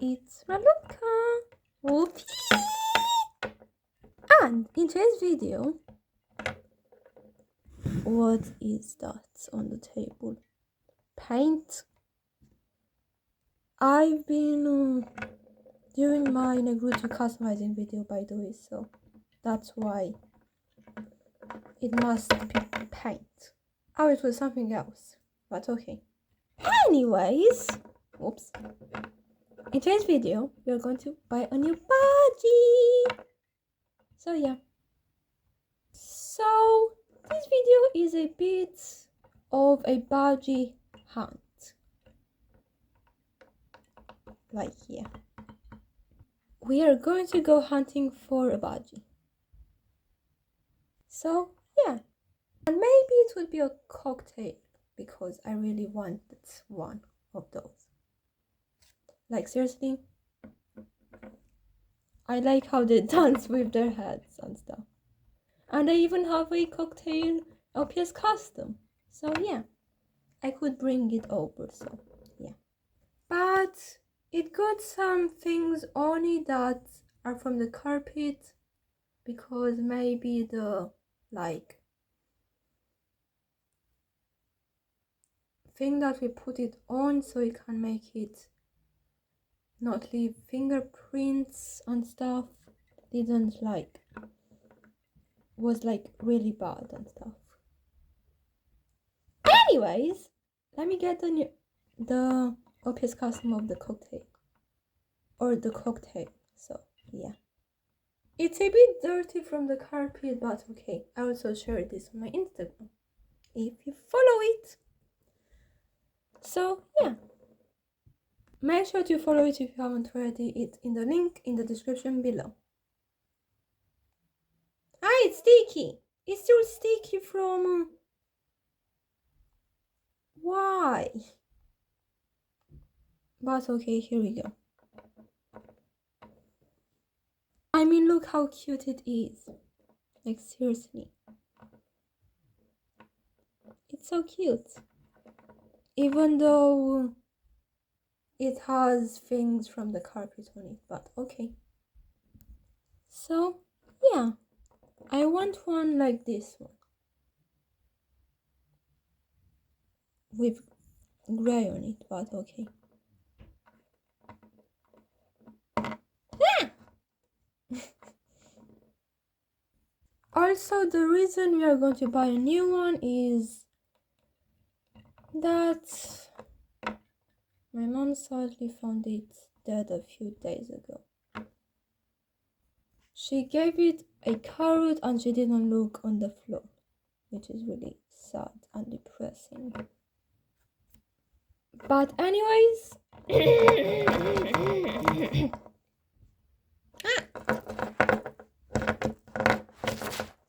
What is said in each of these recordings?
it's Ralucookie. Whoopee! And in today's video, what is that on the table? Paint. I've been doing my Naruto customizing video, by the way, so that's why it must be paint. Oh, it was something else, but okay. Anyways, oops. In today's video, we are going to buy a new budgie. So yeah. So this video is a bit of a budgie hunt. Like here. We are going to go hunting for a budgie. So yeah. And maybe it would be a cocktail because I really wanted one of those. Like seriously, I like how they dance with their heads and stuff. And I even have a cocktail LPS custom. So yeah, I could bring it over, so yeah. But it got some things on it that are from the carpet because maybe the like thing that we put it on so it can make it not leave fingerprints and stuff didn't like was like really bad and stuff. Anyways, let me get the OPS custom of the cocktail or the cocktail. So yeah, it's a bit dirty from the carpet, but okay. I also share this on my Instagram if you follow it. So yeah, make sure to follow it if you haven't already. It's in the link in the description below. Ah, it's sticky. It's still sticky from... Why? But okay, here we go. I mean, look how cute it is. Like, seriously. It's so cute. Even though it has things from the carpet on it, but okay. So, yeah. I want one like this one. With grey on it, but okay. Also, the reason we are going to buy a new one is that my mom sadly found it dead a few days ago. She gave it a carrot and she didn't look on the floor, which is really sad and depressing. But anyways,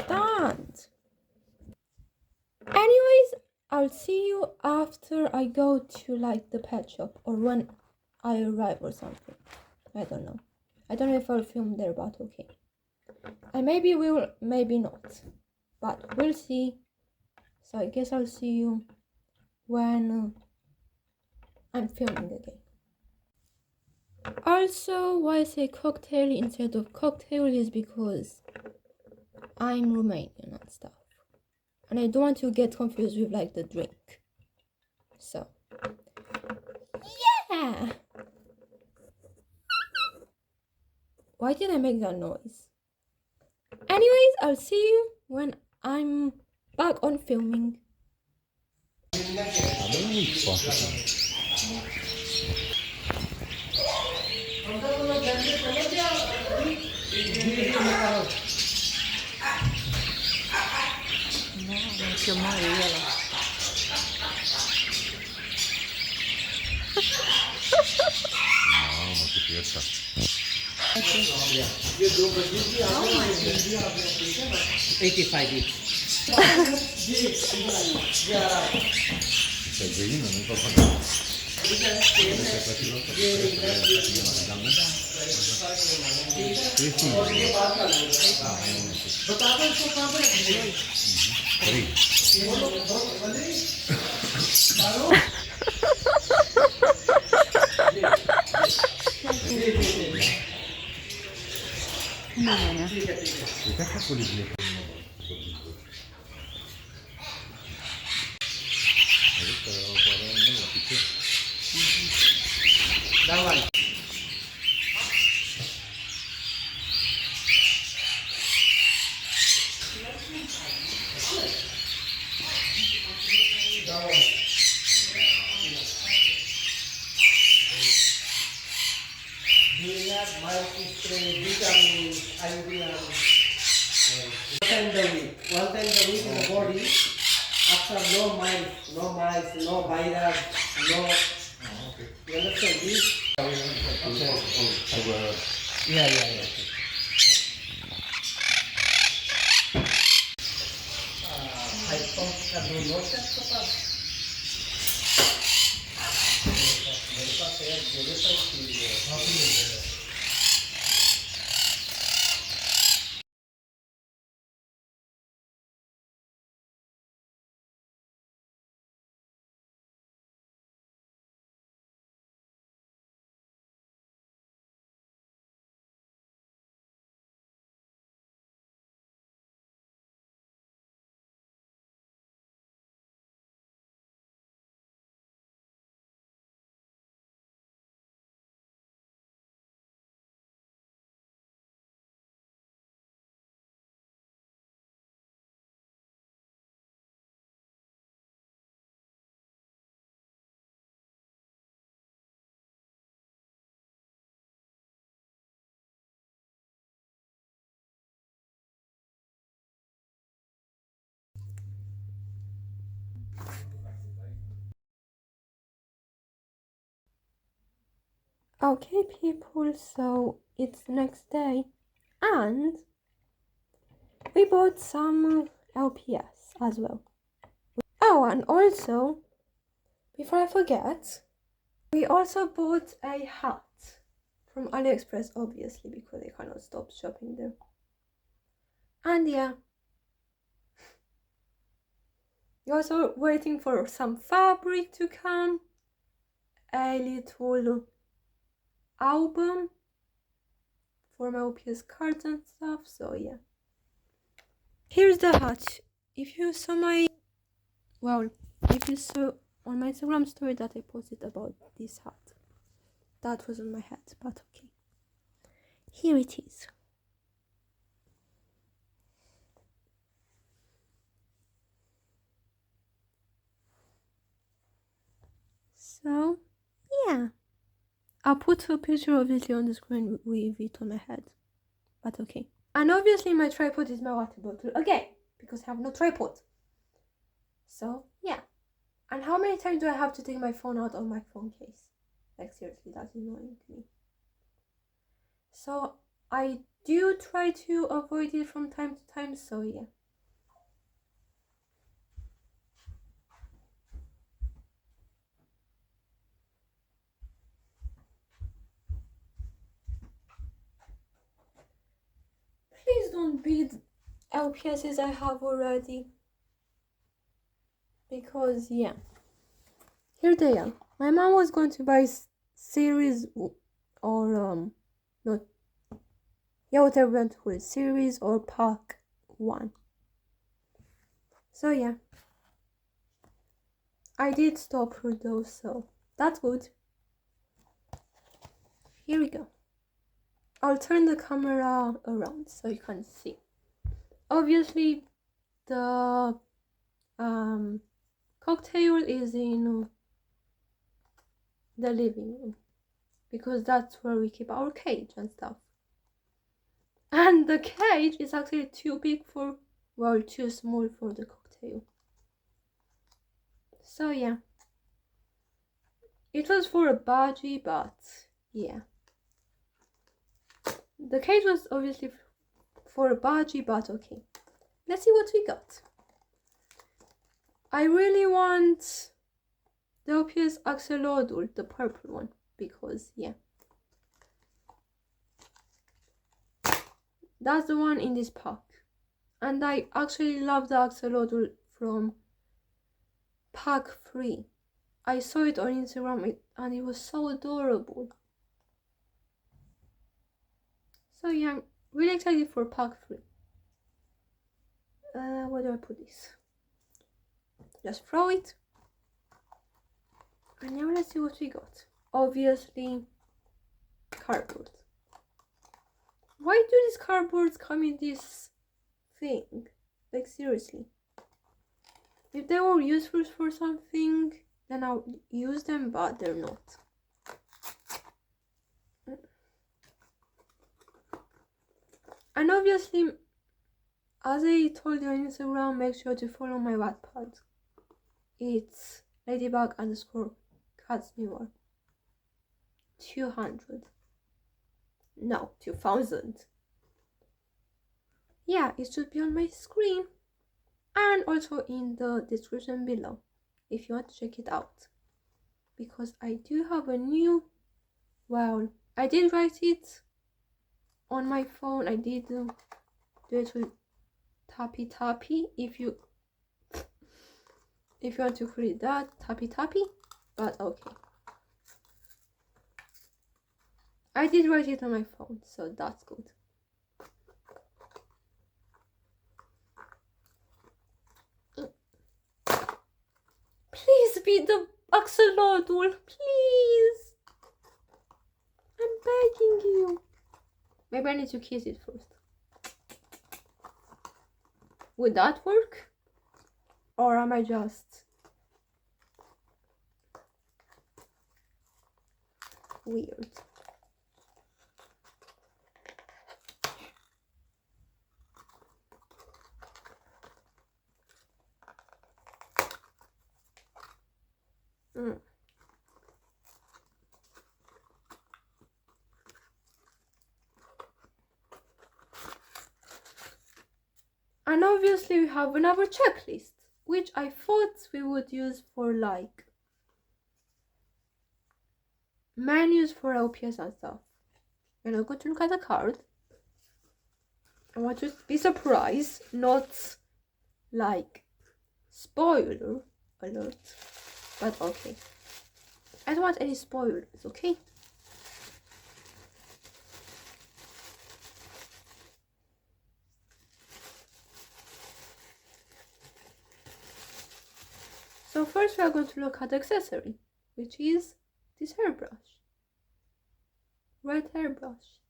stand. Anyways, I'll see you after I go to like the pet shop or when I arrive or something. I don't know. I don't know if I'll film there, but okay. I maybe will, maybe not. But we'll see. So I guess I'll see you when I'm filming again. Also, why I say cocktail instead of cocktail is because I'm Romanian and stuff. And I don't want to get confused with like the drink. So, yeah! Why did I make that noise? Anyways, I'll see you when I'm back on filming. One time the week in the body, after no miles, no virus, no. You understand this? Yeah. I don't have no notice. Okay, people, so it's the next day, and we bought some LPS as well. Oh, and also, before I forget, we also bought a hat from AliExpress, obviously, because I cannot stop shopping there. And yeah, we're also waiting for some fabric to come, a little album for my OPS cards and stuff, so yeah. Here's the hat. If you saw my, well, if you saw on my Instagram story that I posted about this hat, that was on my head, but okay. Here it is. So, yeah. I'll put a picture obviously on the screen with it on my head, but okay. And obviously my tripod is my water bottle again, because I have no tripod. So, yeah. And how many times do I have to take my phone out of my phone case? Like seriously, that's annoying to me. So, I do try to avoid it from time to time, so yeah. Please don't beat LPSs I have already. Because, yeah. Here they are. My mom was going to buy series or, not, yeah, whatever you want to call it, series or pack 1. So, yeah. I did stop her though, so that's good. Here we go. I'll turn the camera around so you can see. Obviously, the cocktail is in the living room because that's where we keep our cage and stuff. And the cage is actually too big for, well, too small for the cocktail. So yeah, it was for a budgie, but yeah. The cage was obviously for a budgie, but okay. Let's see what we got. I really want the OPS axolotl, the purple one, because yeah. That's the one in this pack. And I actually love the axolotl from pack 3. I saw it on Instagram and it was so adorable. So yeah, I'm Really excited for pack 3. Where do I put this? Just throw it. And now let's see what we got. Obviously, cardboard. Why do these cardboards come in this thing? Like, seriously. If they were useful for something, then I'll use them, but they're not. And obviously, as I told you on Instagram, make sure to follow my Wattpad. It's ladybug_cats_newer. 200. No, 2000. Yeah, it should be on my screen. And also in the description below, if you want to check it out. Because I do have a new, well, I did write it on my phone. I did do it with tappy tappy, if you want to read that, tappy tappy, but okay. I did write it on my phone, so that's good. Please be the axolotl, please. I'm begging you. Maybe I need to kiss it first. Would that work? Or am I just weird? And obviously we have another checklist, which I thought we would use for like menus for LPS and stuff. We're not going to look at the card. I want you to be surprised, not like spoiler alert, but okay. I don't want any spoilers, okay? So first we are going to look at the accessory, which is this hairbrush. Red hairbrush.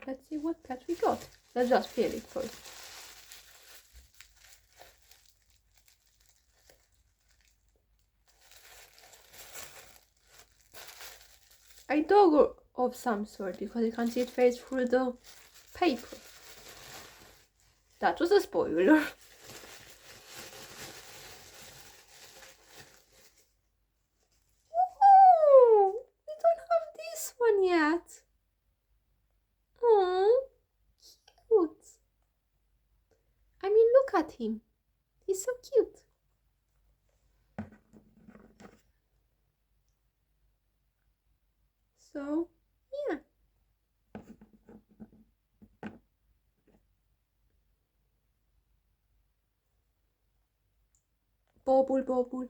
Let's see what pet we got. Let's just feel it first. A dog of some sort, because you can see it fades through the paper. That was a spoiler. Oh, we don't have this one yet. Oh, cute. I mean, look at him. He's so cute. So, yeah. Bobble.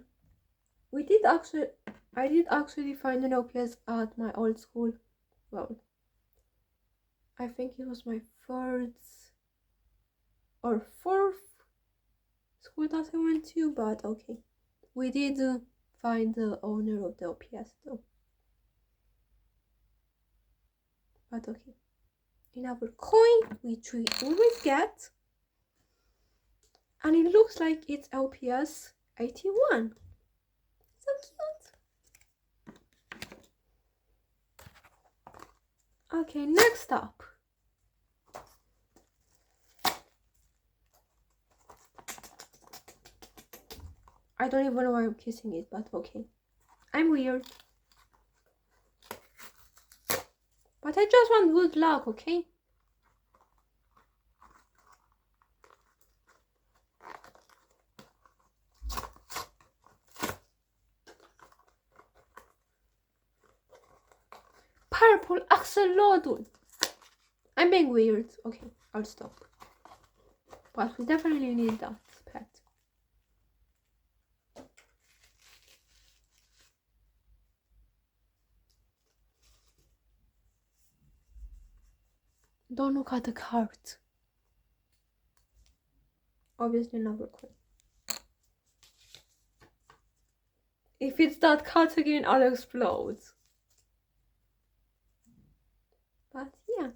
I did actually find an OPS at my old school. Well, I think it was my third or fourth school that I went to, but okay. We did find the owner of the OPS though. But okay. In our coin, which we always get, and it looks like it's LPS 81. So cute. Okay, next up. I don't even know why I'm kissing it, but okay. I'm weird. But I just want good luck, okay? Purple axolotl. I'm being weird. Okay, I'll stop. But we definitely need that pet. Don't look at the cart. Obviously another coin. If it's that cut again, I'll explode. But yeah.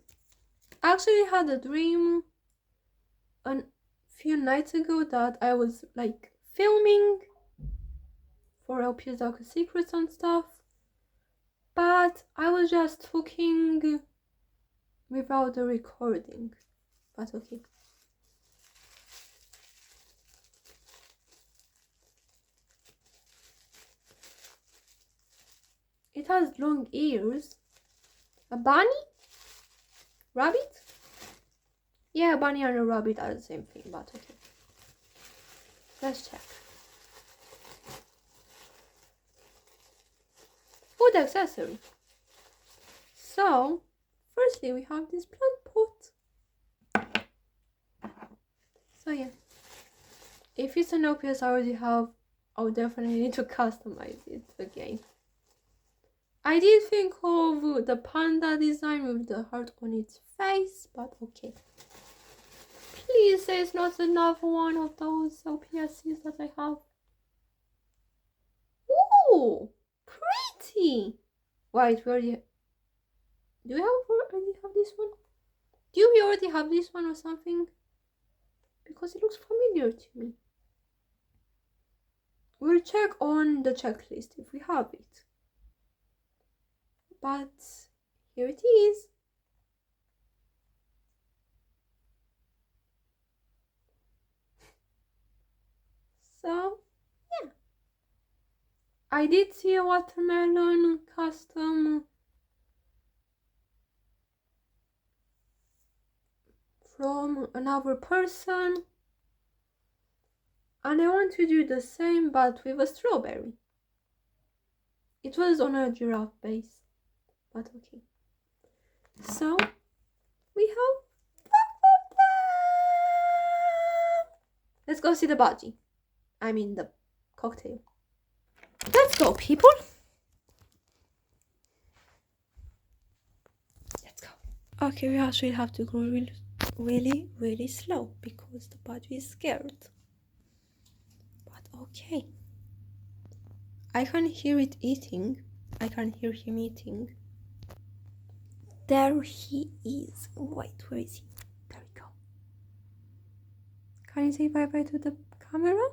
I actually had a dream a few nights ago that I was like filming for LPS Dark Secrets and stuff. But I was just talking without the recording. But okay. It has long ears. A bunny? Rabbit? Yeah, a bunny and a rabbit are the same thing, but okay. Let's check. Food accessory. So, firstly we have this plant pot. So yeah. If it's an OPS I already have, I'll definitely need to customize it again. I did think of the panda design with the heart on its face, but okay. Please say it's not another one of those OPSCs that I have. Ooh, pretty! Wait, we already... Do we already have this one? Do we already have this one or something? Because it looks familiar to me. We'll check on the checklist if we have it. But here it is. So, yeah. I did see a watermelon custom from another person. And I want to do the same but with a strawberry. It was on a giraffe base, but okay. So, we have 5 of them! Let's go see the budgie. I mean the cocktail. Let's go, people! Let's go. Okay, we actually have to go really slow because the budgie is scared. But okay. I can hear it eating. I can hear him eating. There he is. Wait, where is he? There we go. Can you say bye-bye to the camera?